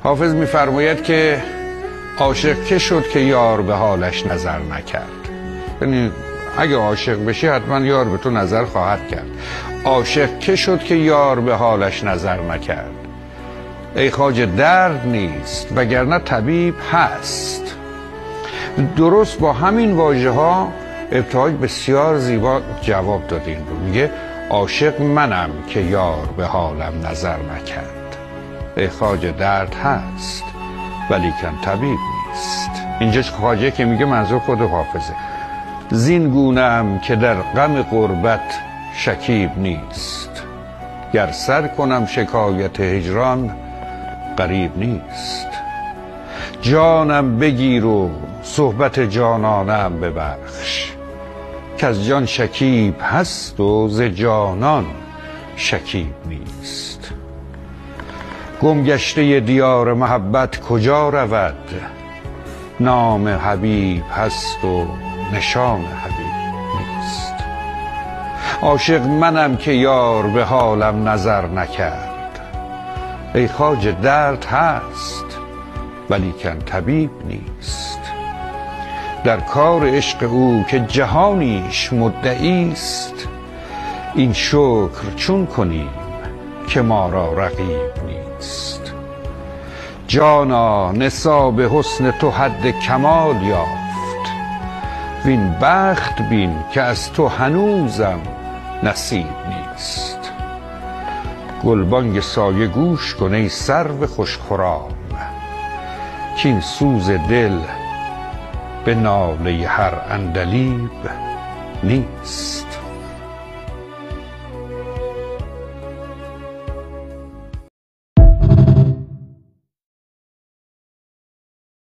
حافظ می‌فرماید که عاشق که شد که یار به حالش نظر نکرد. یعنی اگه عاشق بشی حتما یار به تو نظر خواهد کرد. عاشق که شد که یار به حالش نظر نکرد. ای خواجه درد نیست وگرنه طبیب هست. درست با همین واژه ها ابتهاج بسیار زیبا جواب داد این رو. میگه عاشق منم که یار به حالم نظر نکرد. ای خواجه درد هست ولیکن طبیب نیست. اینجا خواجه که میگه منظور خود حافظه. زین گونه‌ام که در غم غربت شکیب نیست. گر سر کنم شکایت هجران غریب نیست. جانم بگیر و صحبت جانانم ببخش، کز جان شکیب هست و ز جانان شکیب نیست. گمگشته دیار محبت کجا رود، نام حبیب هست و نشان حبیب نیست. عاشق منم که یار به حالم نظر نکرد. ای خواجه درد هست ولیکن طبیب نیست. در کار عشق او که جهانیش مدعی است، این شکر چون کنیم که ما را رقیب نیست. جانا نثار حسن تو حد کمال یافت، وین بخت بین که از تو هنوزم نصیب نیست. گلبانگ سایه گوش کن ای سرو خوش خرام، کین سوز دل به ناله هر عندلیب نیست.